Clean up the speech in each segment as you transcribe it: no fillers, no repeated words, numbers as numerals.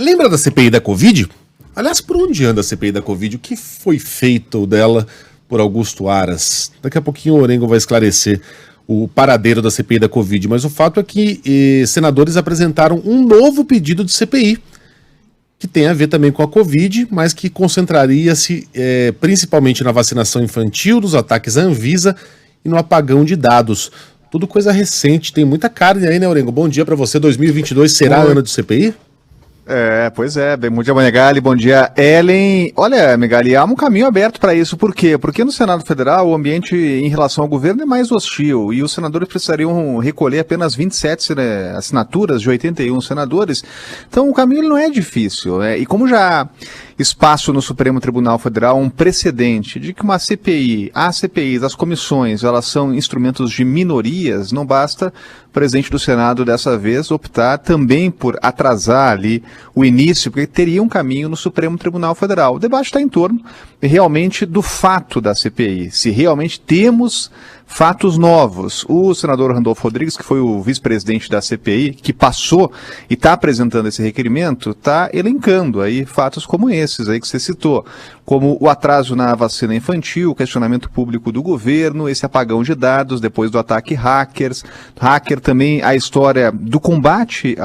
Lembra da CPI da Covid? Aliás, por onde anda a CPI da Covid? O que foi feito dela por Augusto Aras? Daqui a pouquinho o Orengo vai esclarecer o paradeiro da CPI da Covid, mas o fato é que senadores apresentaram um novo pedido de CPI, que tem a ver também com a Covid, mas que concentraria-se principalmente na vacinação infantil, nos ataques à Anvisa e no apagão de dados. Tudo coisa recente, tem muita carne aí, né, Orengo? Bom dia para você, 2022 será ano de CPI? Pois é, bom dia, Megali, bom dia, Ellen. Olha, Megali, há um caminho aberto para isso, por quê? Porque no Senado Federal o ambiente em relação ao governo é mais hostil e os senadores precisariam recolher apenas 27 assinaturas de 81 senadores, então o caminho não é difícil, e como já há espaço no Supremo Tribunal Federal, um precedente de que uma CPI, as CPIs, as comissões, elas são instrumentos de minorias, não basta o presidente do Senado dessa vez optar também por atrasar ali o início, porque teria um caminho no Supremo Tribunal Federal. O debate está em torno realmente do fato da CPI, se realmente temos fatos novos. O senador Randolfo Rodrigues, que foi o vice-presidente da CPI, que passou e está apresentando esse requerimento, está elencando aí fatos como esses aí que você citou, como o atraso na vacina infantil, o questionamento público do governo, esse apagão de dados depois do ataque hacker também, a história do combate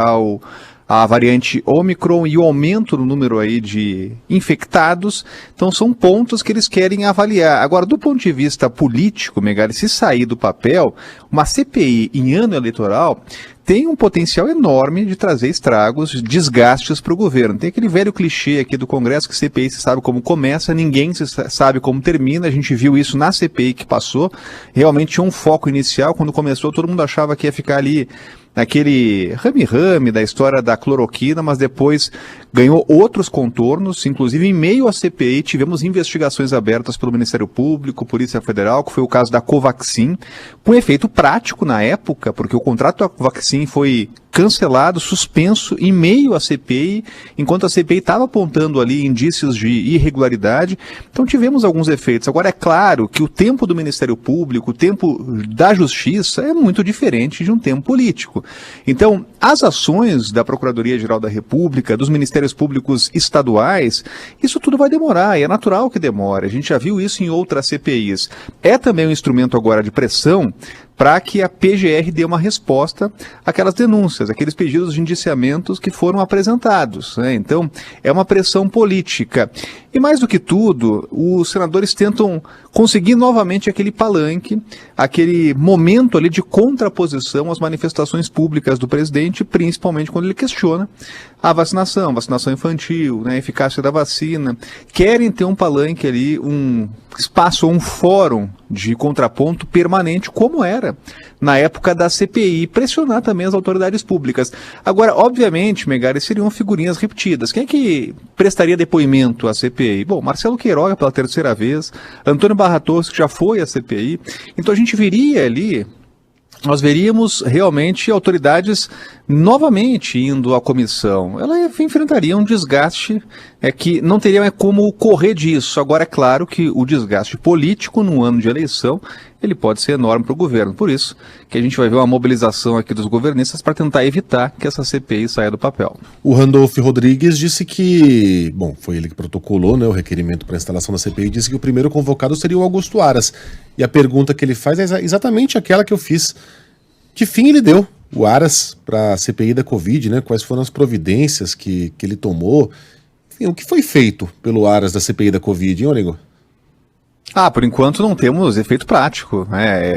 a variante Omicron e o aumento no número aí de infectados. Então são pontos que eles querem avaliar. Agora, do ponto de vista político, Megali, se sair do papel, uma CPI em ano eleitoral tem um potencial enorme de trazer estragos, desgastes para o governo. Tem aquele velho clichê aqui do Congresso que CPI se sabe como começa, ninguém sabe como termina. A gente viu isso na CPI que passou. Realmente tinha um foco inicial. Quando começou, todo mundo achava que ia ficar ali naquele rame-rame da história da cloroquina, mas depois ganhou outros contornos, inclusive em meio à CPI tivemos investigações abertas pelo Ministério Público, Polícia Federal, que foi o caso da Covaxin, com efeito prático na época, porque o contrato da Covaxin foi cancelado, suspenso, em meio à CPI, enquanto a CPI estava apontando ali indícios de irregularidade. Então tivemos alguns efeitos. Agora, é claro que o tempo do Ministério Público, o tempo da Justiça é muito diferente de um tempo político. Então, as ações da Procuradoria-Geral da República, dos Ministérios Públicos estaduais, isso tudo vai demorar, e é natural que demore. A gente já viu isso em outras CPIs. É também um instrumento agora de pressão para que a PGR dê uma resposta àquelas denúncias, aqueles pedidos de indiciamentos que foram apresentados, né? Então, é uma pressão política. E mais do que tudo, os senadores tentam conseguir novamente aquele palanque, aquele momento ali de contraposição às manifestações públicas do presidente, principalmente quando ele questiona a vacinação infantil, né, a eficácia da vacina. Querem ter um palanque ali, um espaço, um fórum de contraponto permanente, como era na época da CPI, pressionar também as autoridades públicas. Agora, obviamente, Megali, seriam figurinhas repetidas. Quem é que prestaria depoimento à CPI? Bom, Marcelo Queiroga pela terceira vez, Antônio Barra Torres, que já foi à CPI. Então a gente viria ali, nós veríamos realmente autoridades novamente indo à comissão. Ela enfrentaria um desgaste que não teria como correr disso. Agora, é claro que o desgaste político no ano de eleição, ele pode ser enorme para o governo. Por isso que a gente vai ver uma mobilização aqui dos governistas para tentar evitar que essa CPI saia do papel. O Randolfo Rodrigues disse que, foi ele que protocolou, né, o requerimento para a instalação da CPI, disse que o primeiro convocado seria o Augusto Aras. E a pergunta que ele faz é exatamente aquela que eu fiz. Que fim ele deu, o Aras, para a CPI da Covid, né? Quais foram as providências que ele tomou? Enfim, o que foi feito pelo Aras da CPI da Covid, hein, Orengo? Por enquanto não temos efeito prático,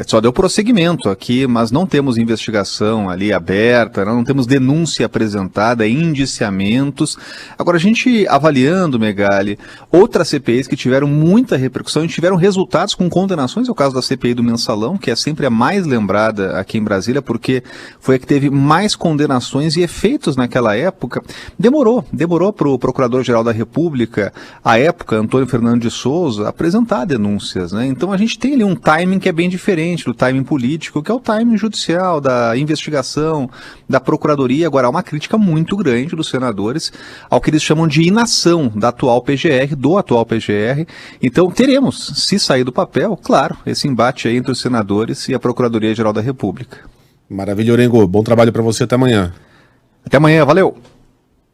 só deu prosseguimento aqui, mas não temos investigação ali aberta, não temos denúncia apresentada, indiciamentos. Agora, a gente avaliando, Megali, outras CPIs que tiveram muita repercussão e tiveram resultados com condenações, é o caso da CPI do Mensalão, que é sempre a mais lembrada aqui em Brasília, porque foi a que teve mais condenações e efeitos naquela época. Demorou para o Procurador-Geral da República, à época, Antônio Fernando de Souza, apresentar denúncias. Né? Então a gente tem ali um timing que é bem diferente do timing político, que é o timing judicial, da investigação, da procuradoria. Agora, há uma crítica muito grande dos senadores ao que eles chamam de inação da atual PGR, do atual PGR. Então teremos, se sair do papel, claro, esse embate aí entre os senadores e a Procuradoria-Geral da República. Maravilha, Orengo. Bom trabalho para você. Até amanhã. Até amanhã. Valeu.